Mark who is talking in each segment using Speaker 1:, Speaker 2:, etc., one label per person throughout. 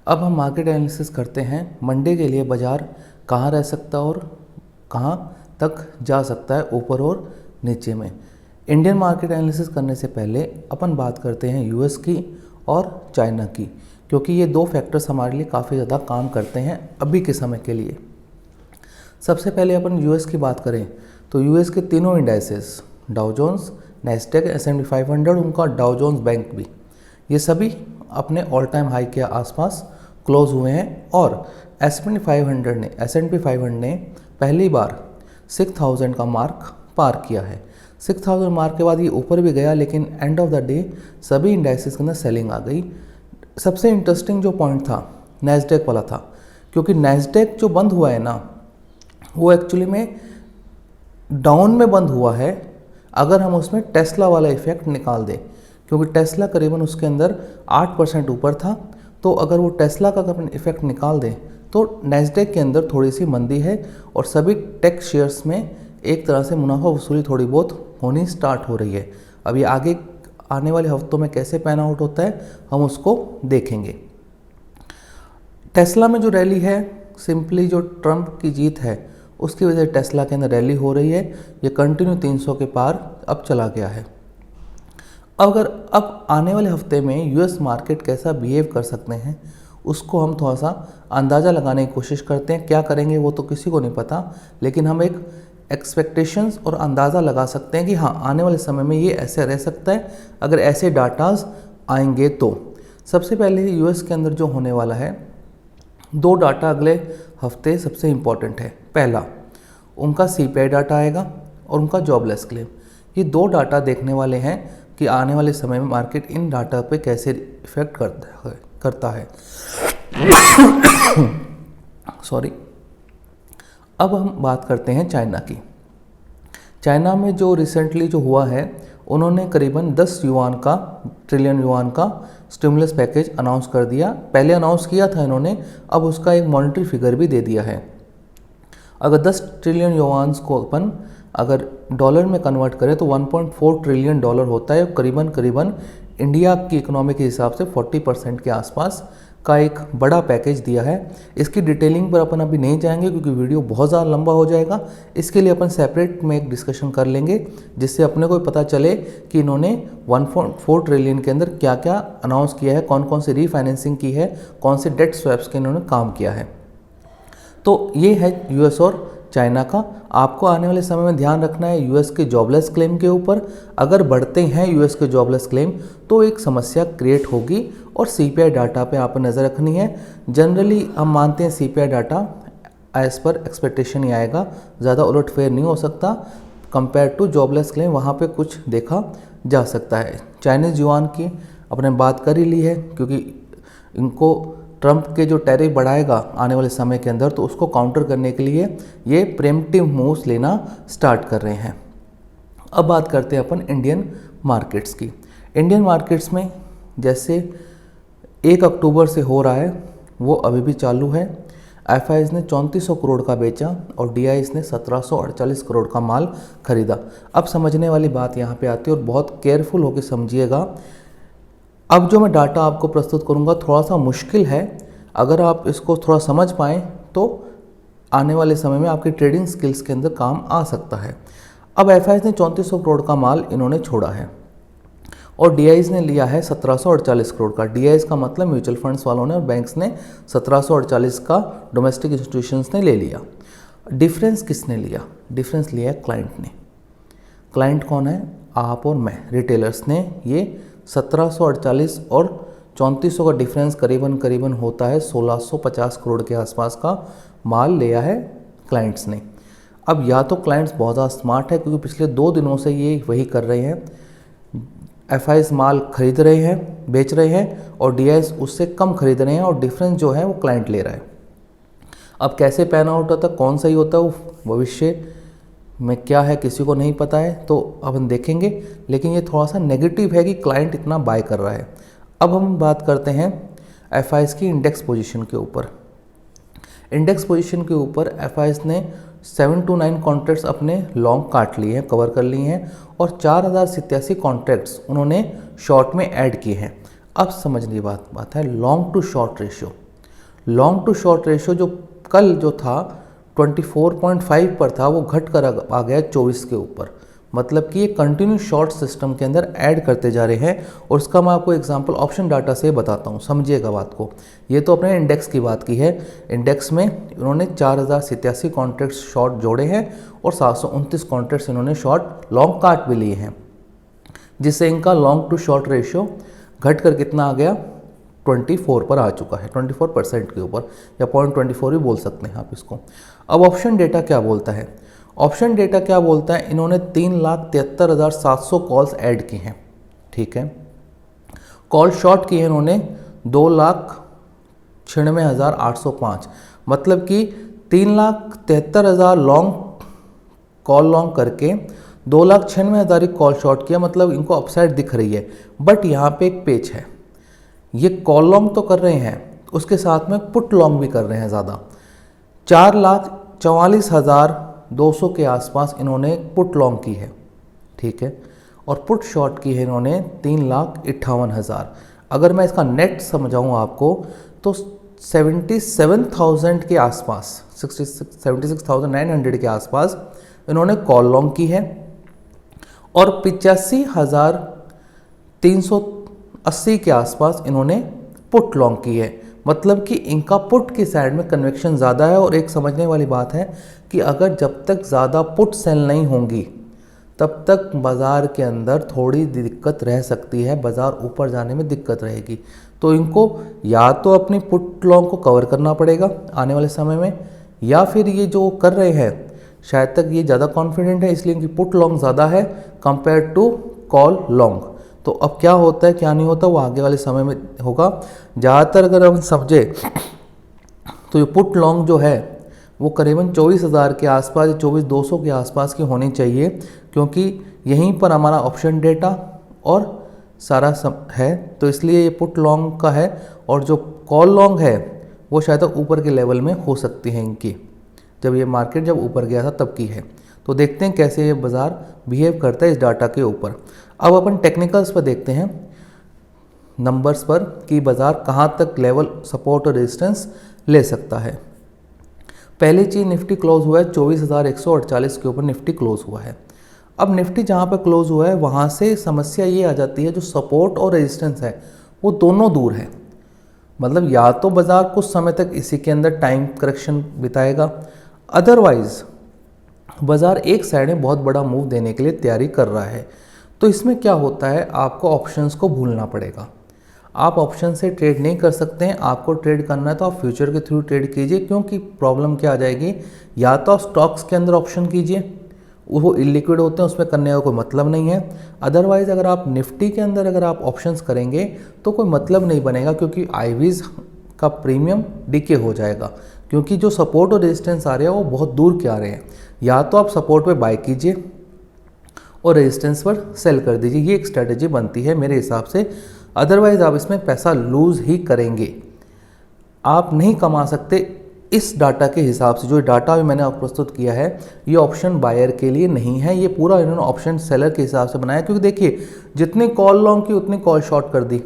Speaker 1: अब हम market analysis करते हैं मंडे के लिए बाज़ार कहाँ रह सकता है और कहाँ तक जा सकता है, ऊपर और नीचे में। इंडियन मार्केट एनालिसिस करने से पहले अपन बात करते हैं यूएस की और चाइना की, क्योंकि ये दो फैक्टर्स हमारे लिए काफ़ी ज़्यादा काम करते हैं अभी के समय के लिए। सबसे पहले अपन यूएस की बात करें तो यूएस के तीनों indices Dow Jones, Nasdaq, S&P 500, उनका डाउ जोन्स बैंक भी, ये सभी अपने ऑल टाइम हाई के आसपास क्लोज हुए हैं। और S&P 500 ने पहली बार 6000 का मार्क पार किया है। 6000 मार्क के बाद ये ऊपर भी गया, लेकिन एंड ऑफ द डे सभी इंडाइसेस के अंदर सेलिंग आ गई। सबसे इंटरेस्टिंग जो पॉइंट था नैस्डैक वाला था, क्योंकि नैस्डैक जो बंद हुआ है ना, वो एक्चुअली में डाउन में बंद हुआ है अगर हम उसमें टेस्ला वाला इफेक्ट निकाल दें, क्योंकि टेस्ला करीबन उसके अंदर 8% ऊपर था। तो अगर वो टेस्ला का अगर इफेक्ट निकाल दें तो नैस्डैक के अंदर थोड़ी सी मंदी है और सभी टेक शेयर्स में एक तरह से मुनाफा वसूली थोड़ी बहुत होनी स्टार्ट हो रही है। अब ये आगे आने वाले हफ्तों में कैसे पैन आउट होता है हम उसको देखेंगे। टेस्ला में जो रैली है, सिंपली जो ट्रंप की जीत है उसकी वजह से टेस्ला के अंदर रैली हो रही है। ये कंटिन्यू 300 के पार अब चला गया है। अब आने वाले हफ्ते में यूएस मार्केट कैसा बिहेव कर सकते हैं उसको हम थोड़ा सा अंदाज़ा लगाने की कोशिश करते हैं। क्या करेंगे वो तो किसी को नहीं पता, लेकिन हम एक एक्सपेक्टेशंस और अंदाज़ा लगा सकते हैं कि हाँ, आने वाले समय में ये ऐसे रह सकता है अगर ऐसे डाटाज आएंगे तो। सबसे पहले यूएस के अंदर जो होने वाला है, दो डाटा अगले हफ्ते सबसे इम्पॉर्टेंट है। पहला उनका CPI डाटा आएगा और उनका जॉबलेस क्लेम। ये दो डाटा देखने वाले हैं कि आने वाले समय में मार्केट इन डाटा पे कैसे इफेक्ट करता है। सॉरी। अब हम बात करते हैं चाइना की। चाइना में जो रिसेंटली जो हुआ है, उन्होंने करीबन 10 ट्रिलियन युआन का स्टिमुलस पैकेज अनाउंस कर दिया। पहले अनाउंस किया था इन्होंने, अब उसका एक मॉनेटरी फिगर भी दे दिया है। अगर 10 ट्रिलियन युआन्स को अपन अगर डॉलर में कन्वर्ट करें तो 1.4 ट्रिलियन डॉलर होता है। करीबन इंडिया की इकोनॉमी के हिसाब से 40% के आसपास का एक बड़ा पैकेज दिया है। इसकी डिटेलिंग पर अपन अभी नहीं जाएंगे क्योंकि वीडियो बहुत ज़्यादा लंबा हो जाएगा। इसके लिए अपन सेपरेट में एक डिस्कशन कर लेंगे, जिससे अपने को पता चले कि इन्होंने 1.4 ट्रिलियन के अंदर क्या क्या अनाउंस किया है, कौन कौन सी रीफाइनेंसिंग की है, कौन से डेट स्वैप्स के इन्होंने काम किया है। तो ये है यूएस और चाइना का। आपको आने वाले समय में ध्यान रखना है यूएस के जॉबलेस क्लेम के ऊपर। अगर बढ़ते हैं यूएस के जॉबलेस क्लेम तो एक समस्या क्रिएट होगी, और CPI डाटा पे आप नज़र रखनी है। जनरली हम मानते हैं CPI डाटा एज पर एक्सपेक्टेशन ही आएगा, ज़्यादा उलटफेर नहीं हो सकता। कंपेयर टू जॉबलेस क्लेम वहाँ पे कुछ देखा जा सकता है। चाइनीज़ युआन की अपने बात कर ही ली है, क्योंकि इनको ट्रंप के जो टैरिफ बढ़ाएगा आने वाले समय के अंदर, तो उसको काउंटर करने के लिए ये प्रेम्प्टिव मूव्स लेना स्टार्ट कर रहे हैं। अब बात करते हैं अपन इंडियन मार्केट्स की। इंडियन मार्केट्स में जैसे 1 अक्टूबर से हो रहा है वो अभी भी चालू है। FIs ने 3400 करोड़ का बेचा और DIs ने 1748 करोड़ का माल खरीदा। अब समझने वाली बात यहाँ पे आती है और बहुत केयरफुल होकर समझिएगा। अब जो मैं डाटा आपको प्रस्तुत करूंगा थोड़ा सा मुश्किल है, अगर आप इसको थोड़ा समझ पाएँ तो आने वाले समय में आपकी ट्रेडिंग स्किल्स के अंदर काम आ सकता है। अब FIs ने 3400 करोड़ का माल इन्होंने छोड़ा है और DIs ने लिया है 1748 करोड़ का। DIs का मतलब म्यूचुअल फंड्स वालों ने, और बैंक्स ने 1748 का डोमेस्टिक इंस्टीट्यूशंस ने ले लिया। डिफरेंस किसने लिया? डिफरेंस लिया है क्लाइंट ने। क्लाइंट कौन है? आप और मैं, रिटेलर्स ने ये 1748 और 3400 का डिफरेंस करीबन होता है 1650 करोड़ के आसपास का माल लिया है क्लाइंट्स ने। अब या तो क्लाइंट्स बहुत ज़्यादा स्मार्ट है, क्योंकि पिछले 2 दिनों से ये वही कर रहे हैं, FIs माल खरीद रहे हैं, बेच रहे हैं, और DIs उससे कम खरीद रहे हैं, और डिफरेंस जो है वो क्लाइंट ले रहा है। अब कैसे पैन आउट होता है, कौन सही होता है, वो भविष्य में क्या है किसी को नहीं पता है, तो अपन देखेंगे। लेकिन ये थोड़ा सा नेगेटिव है कि क्लाइंट इतना बाय कर रहा है। अब हम बात करते हैं FIs की इंडेक्स पोजीशन के ऊपर। इंडेक्स पोजीशन के ऊपर FIs ने 7 to 9 कॉन्ट्रैक्ट्स अपने लॉन्ग काट लिए हैं, कवर कर लिए हैं, और 4087 कॉन्ट्रैक्ट्स उन्होंने शॉर्ट में ऐड किए हैं। अब समझने की बात है long to short ratio. Long to short ratio जो कल जो था 24.5 पर था, वो घट कर आ गया 24 के ऊपर। मतलब कि ये कंटिन्यू शॉर्ट सिस्टम के अंदर ऐड करते जा रहे हैं। और उसका मैं आपको एग्जांपल ऑप्शन डाटा से बताता हूँ, समझिएगा बात को। ये तो अपने इंडेक्स की बात की है। इंडेक्स में इन्होंने 4087 कॉन्ट्रैक्ट्स शॉर्ट जोड़े हैं और 729 कॉन्ट्रैक्ट्स इन्होंने शॉर्ट लॉन्ग काट भी लिए हैं, जिससे इनका लॉन्ग टू शॉर्ट रेशियो घट कर कितना आ गया 24 पर आ चुका है, 24% के ऊपर, या 0.24 भी बोल सकते हैं आप इसको। अब ऑप्शन डेटा क्या बोलता है? ऑप्शन डेटा क्या बोलता है? इन्होंने 3,73,700 कॉल्स ऐड की हैं, ठीक है। कॉल शॉर्ट की है इन्होंने 2,96,805, मतलब कि 3,73,000 लॉन्ग कॉल लॉन्ग करके 2,96,000 कॉल शॉर्ट किया, मतलब इनको अपसाइड दिख रही है। बट यहाँ पे एक पेच है, ये कॉल लॉन्ग तो कर रहे हैं, उसके साथ में पुट लॉन्ग भी कर रहे हैं ज़्यादा। 4,44,200 के आसपास इन्होंने पुट लॉन्ग की है, ठीक है। और पुट शॉर्ट की है इन्होंने 3,58,000। अगर मैं इसका नेट समझाऊँ आपको तो 77,000 के आसपास, 76,900 के आसपास इन्होंने कॉल लॉन्ग की है और 85,380 के आसपास इन्होंने पुट लॉन्ग की है। मतलब कि इनका पुट की साइड में कन्विक्शन ज़्यादा है। और एक समझने वाली बात है कि अगर जब तक ज़्यादा पुट सेल नहीं होंगी तब तक बाज़ार के अंदर थोड़ी दिक्कत रह सकती है, बाज़ार ऊपर जाने में दिक्कत रहेगी। तो इनको या तो अपनी पुट लॉन्ग को कवर करना पड़ेगा आने वाले समय में, या फिर ये जो कर रहे हैं शायद तक ये ज़्यादा कॉन्फिडेंट है, इसलिए इनकी पुट लॉन्ग ज़्यादा है कंपेयर टू कॉल लॉन्ग। तो अब क्या होता है क्या नहीं होता वो आगे वाले समय में होगा। ज़्यादातर अगर हम समझे तो ये पुट लॉन्ग जो है वो करीबन 24,000 के आसपास, 24,200 के आसपास की होनी चाहिए, क्योंकि यहीं पर हमारा ऑप्शन डेटा और सारा सब है। तो इसलिए ये पुट लॉन्ग का है। और जो कॉल लॉन्ग है वो शायद ऊपर के लेवल में हो सकती है इनकी, जब ये मार्केट जब ऊपर गया था तब की है। तो देखते हैं कैसे ये बाज़ार बिहेव करता है इस डाटा के ऊपर। अब अपन टेक्निकल्स पर देखते हैं, नंबर्स पर, कि बाज़ार कहाँ तक लेवल सपोर्ट और रेजिस्टेंस ले सकता है। पहली चीज़, निफ्टी क्लोज हुआ है 24,148 के ऊपर निफ्टी क्लोज हुआ है। अब निफ्टी जहाँ पर क्लोज हुआ है वहाँ से समस्या ये आ जाती है, जो सपोर्ट और रेजिस्टेंस है वो दोनों दूर है। मतलब या तो बाज़ार कुछ समय तक इसी के अंदर टाइम करेक्शन बिताएगा, अदरवाइज बाज़ार एक साइड में बहुत बड़ा मूव देने के लिए तैयारी कर रहा है। तो इसमें क्या होता है, आपको ऑप्शंस को भूलना पड़ेगा। आप ऑप्शन से ट्रेड नहीं कर सकते हैं। आपको ट्रेड करना है तो आप फ्यूचर के थ्रू ट्रेड कीजिए, क्योंकि प्रॉब्लम क्या आ जाएगी, या तो आप स्टॉक्स के अंदर ऑप्शन कीजिए, वो इलिक्विड होते हैं, उसमें करने का कोई मतलब नहीं है। अदरवाइज़ अगर आप निफ्टी के अंदर अगर आप ऑप्शंस करेंगे तो कोई मतलब नहीं बनेगा, क्योंकि आईवीज़ का प्रीमियम डीके हो जाएगा, क्योंकि जो सपोर्ट और रेजिस्टेंस आ रहे हैं वो बहुत दूर के आ रहे हैं। या तो आप सपोर्ट पे बाय कीजिए और रेजिस्टेंस पर सेल कर दीजिए, ये एक स्ट्रेटजी बनती है मेरे हिसाब से। अदरवाइज़ आप इसमें पैसा लूज़ ही करेंगे, आप नहीं कमा सकते इस डाटा के हिसाब से। जो डाटा भी मैंने आपको प्रस्तुत किया है ये ऑप्शन बायर के लिए नहीं है, ये पूरा इन्होंने ऑप्शन सेलर के हिसाब से बनाया। क्योंकि देखिए जितनी कॉल लॉन्ग की उतनी कॉल शॉर्ट कर दी,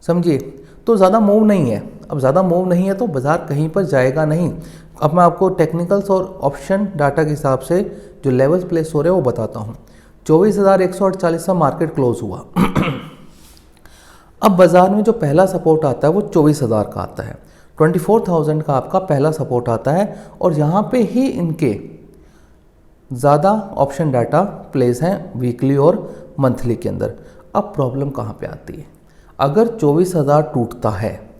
Speaker 1: समझिए, तो ज़्यादा मूव नहीं है। अब ज़्यादा मूव नहीं है तो बाज़ार कहीं पर जाएगा नहीं। अब मैं आपको टेक्निकल्स और ऑप्शन डाटा के हिसाब से जो लेवल्स प्लेस हो रहे हैं वो बताता हूँ। 24,148 का मार्केट क्लोज हुआ। अब बाज़ार में जो पहला सपोर्ट आता है वो 24,000 का आता है, 24,000 का आपका पहला सपोर्ट आता है। और यहाँ पे ही इनके ज़्यादा ऑप्शन डाटा प्लेस हैं वीकली और मंथली के अंदर। अब प्रॉब्लम कहाँ पे आती है, अगर 24,000 टूटता है,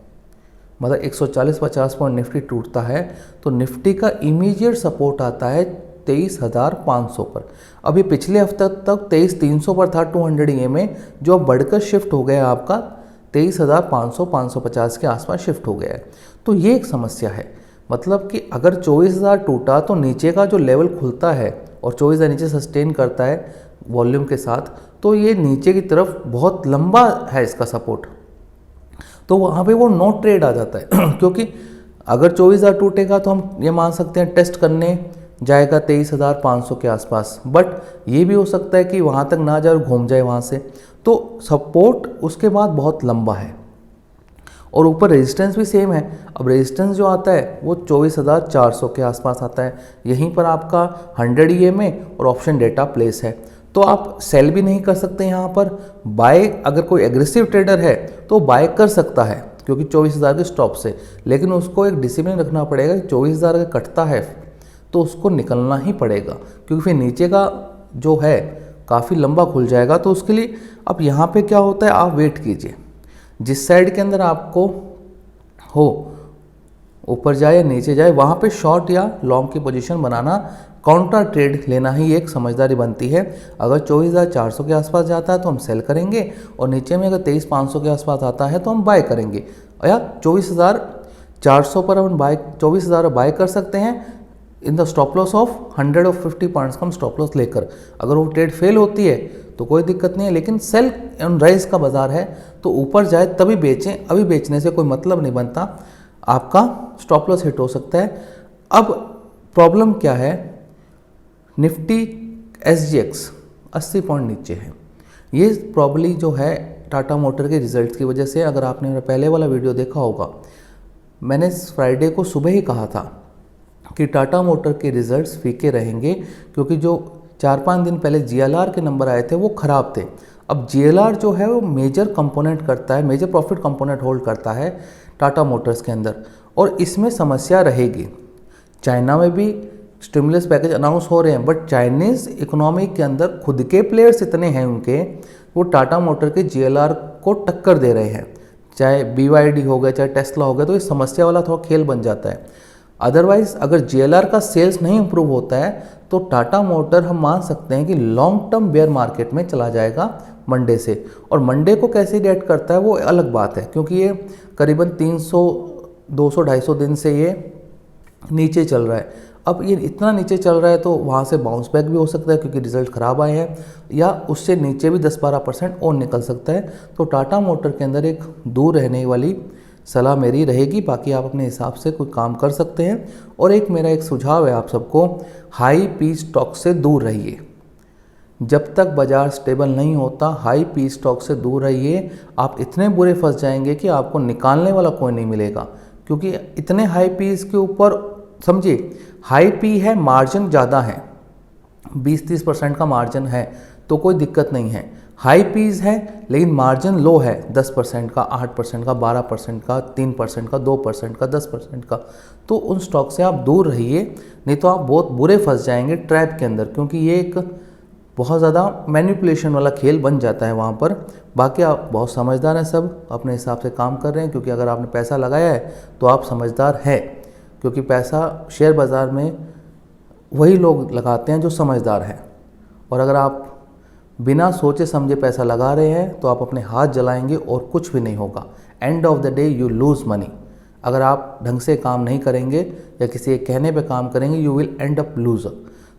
Speaker 1: मतलब 140-50 पॉइंट निफ्टी टूटता है, तो निफ्टी का इमीडिएट सपोर्ट आता है 23,500 पर। अभी पिछले हफ्ते तक 23,300 पर था 200 EMA, जो बढ़कर शिफ्ट हो गया आपका 23,500-550 के आसपास शिफ्ट हो गया है। तो ये एक समस्या है। मतलब कि अगर 24,000 टूटा तो नीचे का जो लेवल खुलता है और 24,000 नीचे सस्टेन करता है वॉल्यूम के साथ, तो ये नीचे की तरफ बहुत लंबा है इसका सपोर्ट, तो वहाँ पे वो नो ट्रेड आ जाता है। क्योंकि अगर 24,000 टूटेगा तो हम ये मान सकते हैं टेस्ट करने जाएगा 23,500 के आसपास, बट ये भी हो सकता है कि वहाँ तक ना जाए और घूम जाए वहाँ से। तो सपोर्ट उसके बाद बहुत लंबा है और ऊपर रेजिस्टेंस भी सेम है। अब रेजिस्टेंस जो आता है वो 24,400 के आसपास आता है। यहीं पर आपका 100 EMA और ऑप्शन डेटा प्लेस है। तो आप सेल भी नहीं कर सकते यहाँ पर। बाय अगर कोई एग्रेसिव ट्रेडर है तो बाय कर सकता है क्योंकि 24,000 के स्टॉप से, लेकिन उसको एक डिसिप्लिन रखना पड़ेगा कि 24,000 का कटता है तो उसको निकलना ही पड़ेगा, क्योंकि फिर नीचे का जो है काफ़ी लंबा खुल जाएगा। तो उसके लिए अब यहाँ पे क्या होता है, आप वेट कीजिए जिस साइड के अंदर आपको हो, ऊपर जाए या नीचे जाए, वहाँ पे शॉर्ट या लॉन्ग की पोजीशन बनाना, काउंटर ट्रेड लेना ही एक समझदारी बनती है। अगर 24,400 के आसपास जाता है तो हम सेल करेंगे, और नीचे में अगर 23,500 के आसपास आता है तो हम बाय करेंगे, या 24,400 पर हम 24,000 बाय कर सकते हैं in the stop loss of 150 points का हम स्टॉप लॉस लेकर। अगर वो ट्रेड फेल होती है तो कोई दिक्कत नहीं है, लेकिन सेल ऑन राइज का बाजार है तो ऊपर जाए तभी बेचें, अभी बेचने से कोई मतलब नहीं बनता, आपका स्टॉप लॉस हिट हो सकता है। अब प्रॉब्लम क्या है, निफ्टी SGX 80 पॉइंट नीचे है। ये प्रॉब्ली जो है टाटा मोटर के रिजल्ट की वजह से। अगर आपने मेरा पहले वाला वीडियो देखा होगा, मैंने फ्राइडे को सुबह ही कहा था कि टाटा मोटर के रिजल्ट्स फीके रहेंगे, क्योंकि जो 4-5 दिन पहले GLR के नंबर आए थे वो ख़राब थे। अब GLR जो है वो मेजर कंपोनेंट करता है, मेजर प्रॉफिट कंपोनेंट होल्ड करता है टाटा मोटर्स के अंदर, और इसमें समस्या रहेगी। चाइना में भी स्टिमुलस पैकेज अनाउंस हो रहे हैं, बट चाइनीज़ इकोनॉमी के अंदर खुद के प्लेयर्स इतने हैं उनके, वो टाटा मोटर के GLR को टक्कर दे रहे हैं। चाहे BYD हो गया, चाहे टेस्ला हो गया, तो ये समस्या वाला थोड़ा खेल बन जाता है। अदरवाइज़ अगर GLR का सेल्स नहीं इंप्रूव होता है तो टाटा मोटर हम मान सकते हैं कि लॉन्ग टर्म बेयर मार्केट में चला जाएगा मंडे से। और मंडे को कैसे रिएक्ट करता है वो अलग बात है, क्योंकि ये करीबन 300, 200, 250 दिन से ये नीचे चल रहा है। अब ये इतना नीचे चल रहा है तो वहाँ से बाउंस बैक भी हो सकता है, क्योंकि रिजल्ट ख़राब आए हैं, या उससे नीचे भी 10-12% और निकल सकता है। तो टाटा मोटर के अंदर एक दूर रहने वाली सलाह मेरी रहेगी, बाकी आप अपने हिसाब से कोई काम कर सकते हैं। और एक मेरा एक सुझाव है आप सबको, हाई पी स्टॉक से दूर रहिए। जब तक बाजार स्टेबल नहीं होता, हाई पी स्टॉक से दूर रहिए। आप इतने बुरे फंस जाएंगे कि आपको निकालने वाला कोई नहीं मिलेगा, क्योंकि इतने हाई पीस के ऊपर समझिए, हाई पी है, मार्जिन ज़्यादा है, 20-30% का मार्जिन है तो कोई दिक्कत नहीं है। हाई पीस है लेकिन मार्जिन लो है, 10% का, 8% का, 12% का, 3% का, 2% का, 10% का, तो उन स्टॉक से आप दूर रहिए, नहीं तो आप बहुत बुरे फंस जाएंगे ट्रैप के अंदर, क्योंकि ये एक बहुत ज़्यादा मैनिपुलेशन वाला खेल बन जाता है वहाँ पर। बाकी आप बहुत समझदार हैं, सब अपने हिसाब से काम कर रहे हैं, क्योंकि अगर आपने पैसा लगाया है तो आप समझदार हैं, क्योंकि पैसा शेयर बाज़ार में वही लोग लगाते हैं जो समझदार हैं। और अगर आप बिना सोचे समझे पैसा लगा रहे हैं तो आप अपने हाथ जलाएंगे और कुछ भी नहीं होगा। End of the day you lose money. अगर आप ढंग से काम नहीं करेंगे या किसी के कहने पे काम करेंगे, you will and up loser.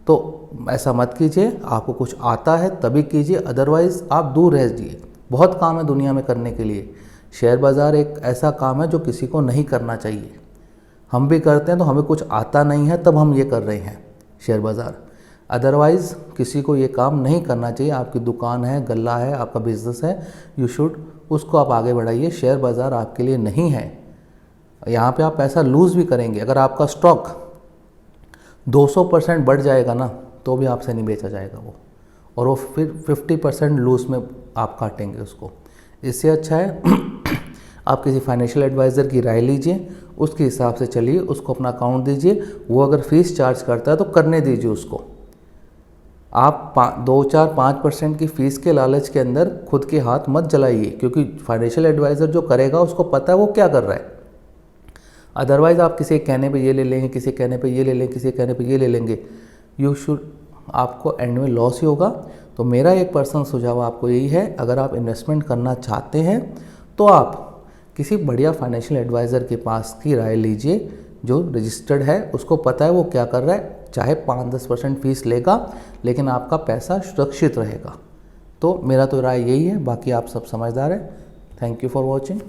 Speaker 1: तो ऐसा मत कीजिए, आपको कुछ आता है तभी कीजिए, अदरवाइज़ आप दूर रह जाइए। बहुत काम है दुनिया में करने के लिए। शेयर बाज़ार एक ऐसा काम है जो किसी को नहीं करना चाहिए। हम भी करते हैं तो हमें कुछ आता नहीं है तब हम ये कर रहे हैं शेयर बाज़ार, अदरवाइज़ किसी को ये काम नहीं करना चाहिए। आपकी दुकान है, गल्ला है, आपका बिजनेस है, यू शुड उसको आप आगे बढ़ाइए। शेयर बाज़ार आपके लिए नहीं है। यहाँ पे आप पैसा लूज़ भी करेंगे। अगर आपका स्टॉक 200% बढ़ जाएगा ना तो भी आपसे नहीं बेचा जाएगा वो, और वो फिर 50% लूज़ में आप काटेंगे उसको। इससे अच्छा है आप किसी फाइनेंशियल एडवाइज़र की राय लीजिए, उसके हिसाब से चलिए, उसको अपना अकाउंट दीजिए। वो अगर फीस चार्ज करता है तो करने दीजिए उसको। आप 2-4-5% की फ़ीस के लालच के अंदर खुद के हाथ मत जलाइए, क्योंकि फाइनेंशियल एडवाइज़र जो करेगा उसको पता है वो क्या कर रहा है। अदरवाइज़ आप किसी कहने पे ये ले लेंगे, किसी कहने पे ये ले लेंगे, किसी कहने पे ये ले लेंगे, यू शुड, आपको एंड में लॉस ही होगा। तो मेरा एक पर्सनल सुझाव आपको यही है, अगर आप इन्वेस्टमेंट करना चाहते हैं तो आप किसी बढ़िया फाइनेंशियल एडवाइज़र के पास की राय लीजिए, जो रजिस्टर्ड है, उसको पता है वो क्या कर रहा है। चाहे 5-10% फीस लेगा, लेकिन आपका पैसा सुरक्षित रहेगा। तो मेरा तो राय यही है, बाकी आप सब समझदार हैं। Thank you for watching.